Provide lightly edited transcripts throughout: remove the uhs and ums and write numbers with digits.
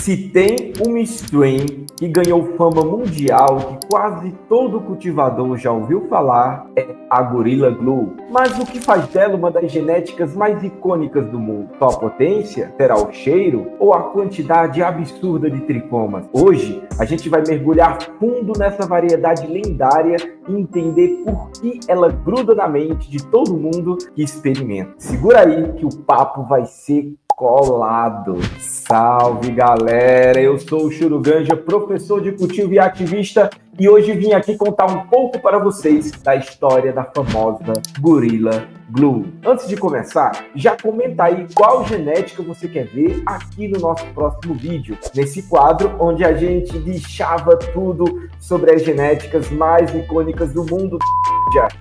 Se tem uma strain que ganhou fama mundial, que quase todo cultivador já ouviu falar, é a Gorilla Glue. Mas o que faz dela uma das genéticas mais icônicas do mundo? Só a potência? Será o cheiro? Ou a quantidade absurda de tricomas? Hoje, a gente vai mergulhar fundo nessa variedade lendária e entender por que ela gruda na mente de todo mundo que experimenta. Segura aí que o papo vai ser colado. Salve, galera! Eu sou o Churuganja, professor de cultivo e ativista, e hoje vim aqui contar um pouco para vocês da história da famosa Gorilla Glue. Antes de começar, já comenta aí qual genética você quer ver aqui no nosso próximo vídeo, nesse quadro onde a gente deixava tudo sobre as genéticas mais icônicas do mundo.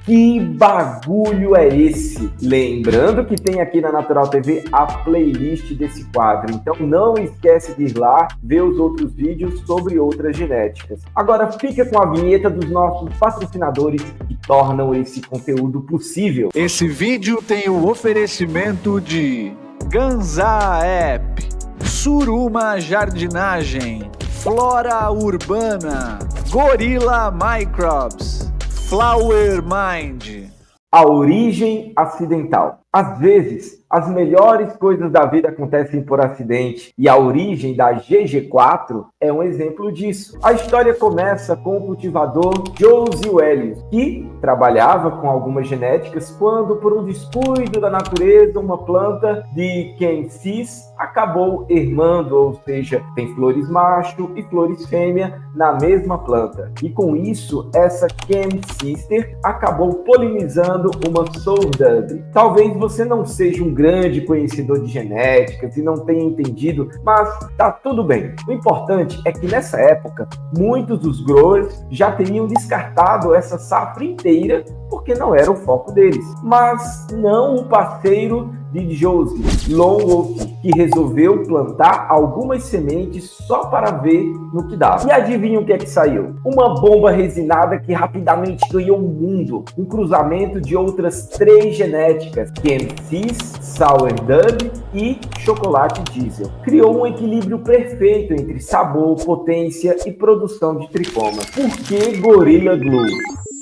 Que bagulho é esse? Lembrando que tem aqui na Natural TV a playlist desse quadro, então não esquece de ir lá ver os outros vídeos sobre outras genéticas. Agora fica com a vinheta dos nossos patrocinadores que tornam esse conteúdo possível. Esse vídeo tem o oferecimento de Ganza App, Suruma Jardinagem, Flora Urbana, Gorilla Microbes, Flower Mind. A origem acidental. Às vezes, as melhores coisas da vida acontecem por acidente, e a origem da GG4 é um exemplo disso. A história começa com o cultivador Josie Wells, que trabalhava com algumas genéticas quando, por um descuido da natureza, uma planta de Kensis acabou ermando, ou seja, tem flores macho e flores fêmea na mesma planta. E com isso, essa Kensister acabou polinizando uma Sourdove. Talvez você não seja um grande conhecedor de genéticas e não tenha entendido, mas tá tudo bem. O importante é que nessa época, muitos dos growers já teriam descartado essa safra inteira porque não era o foco deles. Mas não o parceiro de Josie, Lon Wolf, que resolveu plantar algumas sementes só para ver no que dava. E adivinha o que é que saiu? Uma bomba resinada que rapidamente ganhou o mundo. Um cruzamento de outras 3 genéticas, Kensis, Sourdove e chocolate diesel. Criou um equilíbrio perfeito entre sabor, potência e produção de tricomas. Por que Gorilla Glue?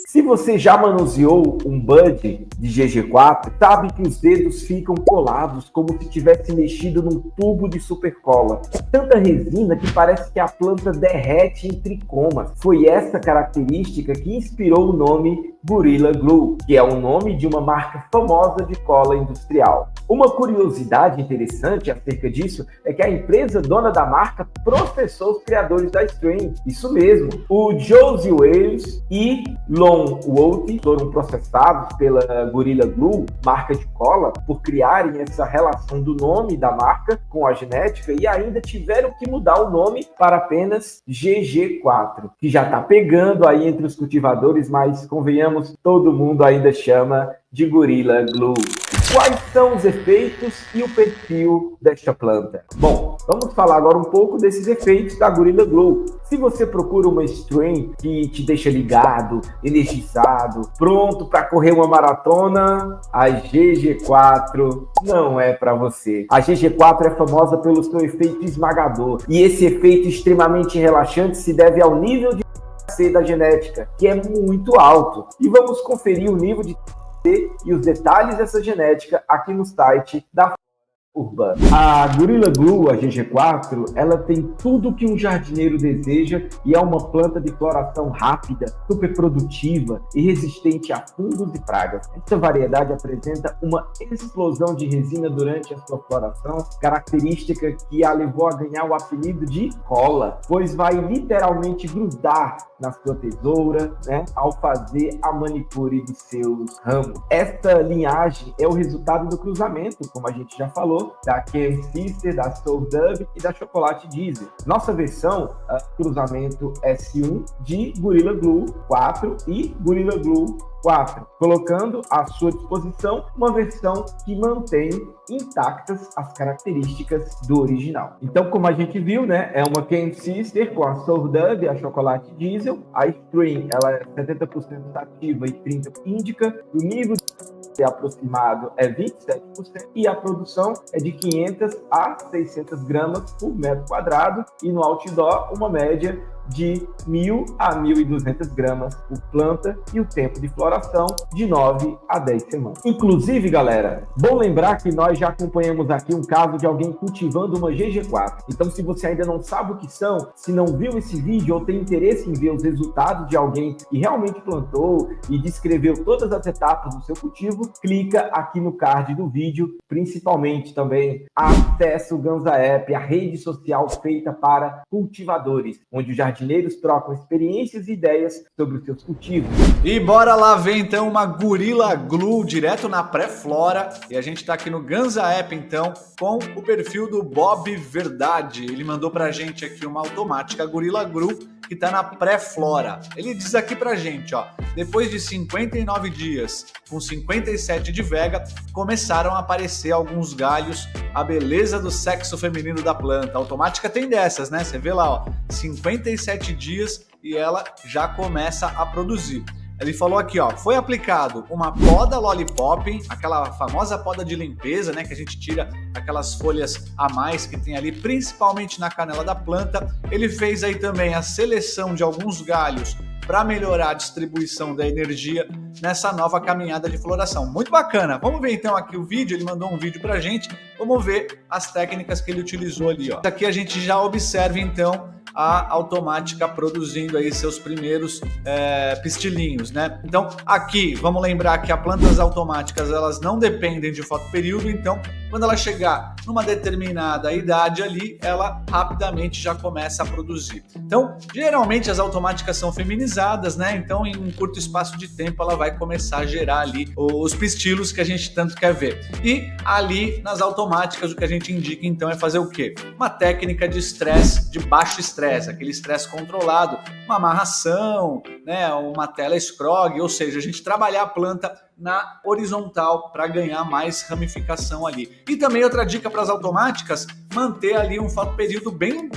Se você já manuseou um bud de GG4, sabe que os dedos ficam colados como se tivesse mexido num tubo de supercola. É tanta resina que parece que a planta derrete em tricomas. Foi essa característica que inspirou o nome Gorilla Glue, que é o nome de uma marca famosa de cola industrial. Uma curiosidade interessante acerca disso é que a empresa dona da marca processou os criadores da strain. Isso mesmo, o Josie Wells e Lon Wolf foram processados pela Gorilla Glue, marca de cola, por criarem essa relação do nome da marca com a genética e ainda tiveram que mudar o nome para apenas GG4, que já está pegando aí entre os cultivadores, mas convenhamos, todo mundo ainda chama de Gorilla Glue. Quais são os efeitos e o perfil desta planta? Bom, vamos falar agora um pouco desses efeitos da Gorilla Glue. Se você procura uma strain que te deixa ligado, energizado, pronto para correr uma maratona, a GG4 não é para você. A GG4 é famosa pelo seu efeito esmagador, e esse efeito extremamente relaxante se deve ao nível de THC da genética, que é muito alto. E vamos conferir o nível de e os detalhes dessa genética aqui no site da Urbana. A Gorilla Glue, a GG4, ela tem tudo que um jardineiro deseja e é uma planta de floração rápida, super produtiva e resistente a fungos e pragas. Essa variedade apresenta uma explosão de resina durante a sua floração, característica que a levou a ganhar o apelido de cola, pois vai literalmente grudar na sua tesoura, né, ao fazer a manicure dos seus ramos. Esta linhagem é o resultado do cruzamento, como a gente já falou, da Kensister, da Sourdove e da chocolate diesel. Nossa versão, cruzamento S1 de Gorilla Glue 4 e Gorilla Glue 4, colocando à sua disposição uma versão que mantém intactas as características do original. Então, como a gente viu, né, é uma Kensister com a Sourdove e a chocolate diesel. A strain, ela é 70% sativa e 30% índica. O nível ser aproximado é 27% e a produção é de 500 a 600 gramas por metro quadrado e no outdoor uma média de 1.000 a 1.200 gramas por planta e o tempo de floração de 9 a 10 semanas. Inclusive, galera, bom lembrar que nós já acompanhamos aqui um caso de alguém cultivando uma GG4. Então, se você ainda não sabe o que são, se não viu esse vídeo ou tem interesse em ver os resultados de alguém que realmente plantou e descreveu todas as etapas do seu cultivo, clica aqui no card do vídeo, principalmente também acesse o Ganza App, a rede social feita para cultivadores, onde os jardineiros trocam experiências e ideias sobre os seus cultivos. E bora lá ver então uma Gorilla Glue direto na pré-flora. E a gente tá aqui no Ganza App então com o perfil do Bob Verdade. Ele mandou pra gente aqui uma automática Gorilla Glue que tá na pré-flora. Ele diz aqui pra gente, ó, depois de 59 dias com 57 de vega, começaram a aparecer alguns galhos, a beleza do sexo feminino da planta. A automática tem dessas, né? Você vê lá, ó, 57 dias e ela já começa a produzir. Ele falou aqui, ó, foi aplicado uma poda lollipop, aquela famosa poda de limpeza, né, que a gente tira aquelas folhas a mais que tem ali, principalmente na canela da planta. Ele fez aí também a seleção de alguns galhos para melhorar a distribuição da energia nessa nova caminhada de floração. Muito bacana. Vamos ver então aqui o vídeo, ele mandou um vídeo pra gente. Vamos ver as técnicas que ele utilizou ali, ó. Aqui a gente já observa então a automática produzindo aí seus primeiros pistilinhos, né? Então aqui, vamos lembrar que as plantas automáticas elas não dependem de fotoperíodo, então quando ela chegar numa determinada idade ali, ela rapidamente já começa a produzir. Então, geralmente as automáticas são feminizadas, né? Então, em um curto espaço de tempo, ela vai começar a gerar ali os pistilos que a gente tanto quer ver. E ali, nas automáticas, o que a gente indica, então, é fazer o quê? Uma técnica de estresse, de baixo estresse, aquele estresse controlado, uma amarração, né? Uma tela scrog, ou seja, a gente trabalhar a planta na horizontal para ganhar mais ramificação ali. E também outra dica para as automáticas, manter ali um fotoperíodo bem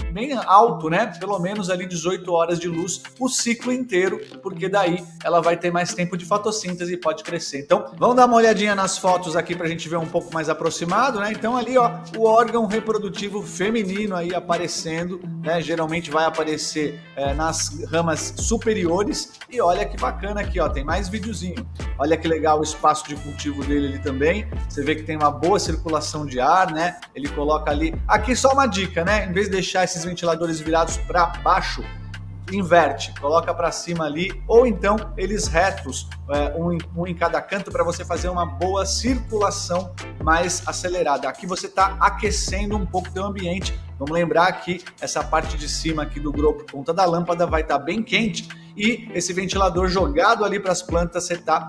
alto, né? Pelo menos ali 18 horas de luz o ciclo inteiro, porque daí ela vai ter mais tempo de fotossíntese e pode crescer. Então, vamos dar uma olhadinha nas fotos aqui para a gente ver um pouco mais aproximado, né? Então ali, ó, o órgão reprodutivo feminino aí aparecendo, né? Geralmente vai aparecer nas ramas superiores e olha que bacana aqui, ó, tem mais videozinho. Olha que legal o espaço de cultivo dele ali também. Você vê que tem uma boa circulação de ar, né? Ele coloca ali. Aqui só uma dica, né? Em vez de deixar esses ventiladores virados para baixo, inverte, coloca para cima ali, ou então eles retos, um em cada canto, para você fazer uma boa circulação mais acelerada. Aqui você está aquecendo um pouco o teu ambiente. Vamos lembrar que essa parte de cima aqui do grou por conta da lâmpada vai estar bem quente e esse ventilador jogado ali para as plantas você está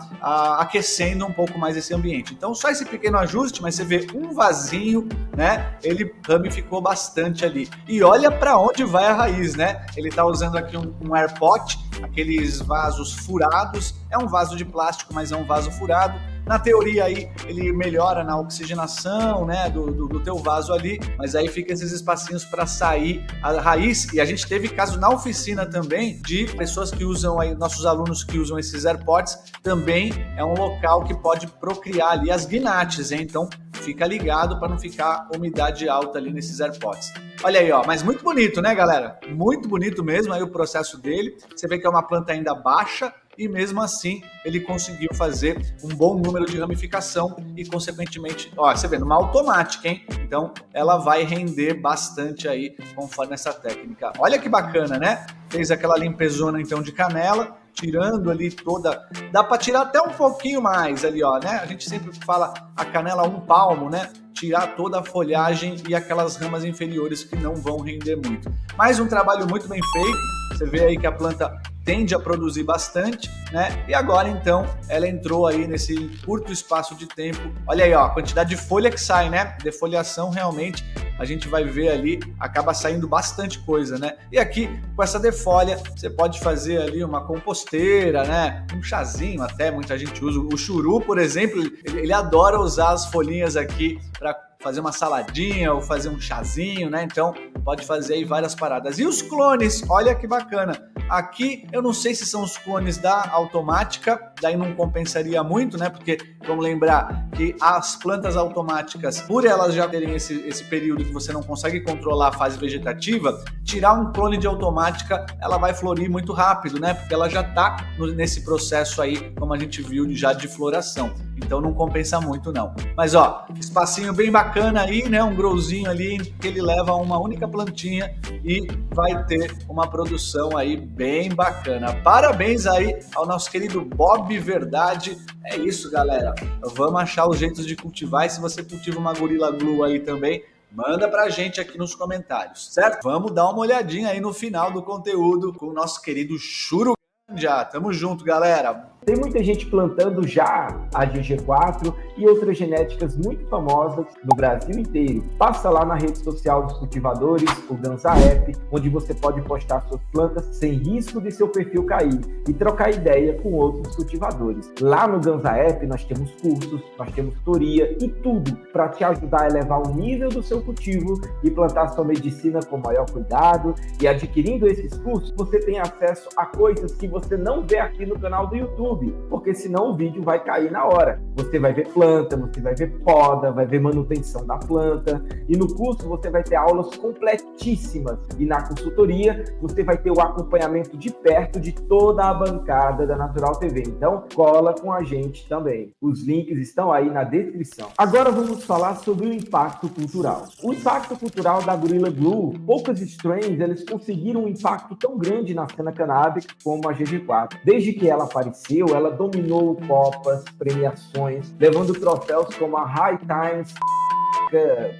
aquecendo um pouco mais esse ambiente. Então só esse pequeno ajuste, mas você vê um vasinho, né? Ele ramificou bastante ali. E olha para onde vai a raiz, né? Ele está usando aqui um air pot, aqueles vasos furados. É um vaso de plástico, mas é um vaso furado. Na teoria aí ele melhora na oxigenação, né, do teu vaso ali, mas aí fica esses espacinhos para sair a raiz. E a gente teve caso na oficina também de pessoas que usam aí, nossos alunos que usam esses AirPods, também é um local que pode procriar ali as gnates, hein? Então fica ligado para não ficar umidade alta ali nesses AirPods. Olha aí, ó, mas muito bonito, né, galera? Muito bonito mesmo aí o processo dele. Você vê que é uma planta ainda baixa e mesmo assim ele conseguiu fazer um bom número de ramificação e consequentemente, ó, você vê, numa automática, hein? Então ela vai render bastante aí conforme essa técnica. Olha que bacana, né? Fez aquela limpezona então de canela, tirando ali toda, dá para tirar até um pouquinho mais ali, ó, né? A gente sempre fala a canela um palmo, né? Tirar toda a folhagem e aquelas ramas inferiores que não vão render muito. Mais um trabalho muito bem feito. Você vê aí que a planta tende a produzir bastante, né? E agora então ela entrou aí nesse curto espaço de tempo. Olha aí, ó, a quantidade de folha que sai, né? Defoliação realmente a gente vai ver ali, acaba saindo bastante coisa, né? E aqui com essa defolha você pode fazer ali uma composteira, né? Um chazinho até, muita gente usa. O churu, por exemplo, ele adora usar as folhinhas aqui para fazer uma saladinha ou fazer um chazinho, né? Então pode fazer aí várias paradas. E os clones, olha que bacana. aqui eu não sei se são os clones da automática, daí não compensaria muito, né? Porque vamos lembrar que as plantas automáticas, por elas já terem esse período que você não consegue controlar a fase vegetativa, tirar um clone de automática, ela vai florir muito rápido, né? Porque ela já está nesse processo aí, como a gente viu, já de floração. Então não compensa muito não. Mas ó, espacinho bem bacana aí, né? Um growzinho ali que ele leva uma única plantinha e vai ter uma produção aí bem bacana. Parabéns aí ao nosso querido Bob Verdade. É isso, galera. Vamos achar os jeitos de cultivar. E se você cultiva uma Gorilla Glue aí também, manda pra gente aqui nos comentários, certo? Vamos dar uma olhadinha aí no final do conteúdo com o nosso querido Churu. Já, tamo junto, galera. Tem muita gente plantando já a GG4 e outras genéticas muito famosas no Brasil inteiro. Passa lá na rede social dos cultivadores, o Ganza App, onde você pode postar suas plantas sem risco de seu perfil cair e trocar ideia com outros cultivadores. Lá no Ganza App nós temos cursos, nós temos tutoria e tudo para te ajudar a elevar o nível do seu cultivo e plantar sua medicina com maior cuidado. E adquirindo esses cursos, você tem acesso a coisas que você não vê aqui no canal do YouTube, porque senão o vídeo vai cair na hora. Você vai ver planta, você vai ver poda, vai ver manutenção da planta, e no curso você vai ter aulas completíssimas, e na consultoria você vai ter o acompanhamento de perto de toda a bancada da Natural TV. Então cola com a gente também. Os links estão aí na descrição. Agora vamos falar sobre o impacto cultural. O impacto cultural da Gorilla Glue, poucas strains eles conseguiram um impacto tão grande na cena canábica como a GG4. Desde que ela apareceu, ela dominou copas, premiações, levando troféus como a High Times.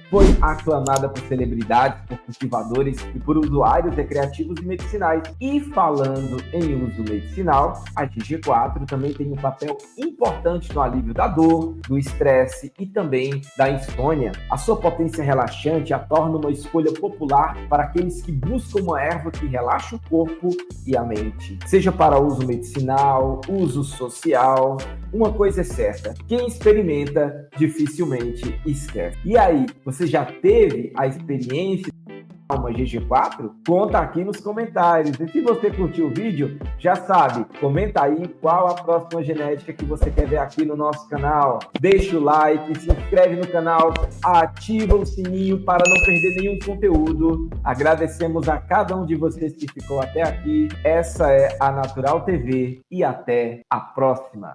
Foi aclamada por celebridades, por cultivadores e por usuários recreativos e medicinais. E falando em uso medicinal, a GG4 também tem um papel importante no alívio da dor, do estresse e também da insônia. A sua potência relaxante a torna uma escolha popular para aqueles que buscam uma erva que relaxa o corpo e a mente. Seja para uso medicinal, uso social, uma coisa é certa, quem experimenta dificilmente esquece. E aí, você já teve a experiência de uma GG4? Conta aqui nos comentários. E se você curtiu o vídeo, já sabe, comenta aí qual a próxima genética que você quer ver aqui no nosso canal. Deixa o like, se inscreve no canal, ativa o sininho para não perder nenhum conteúdo. Agradecemos a cada um de vocês que ficou até aqui. Essa é a Natural TV e até a próxima.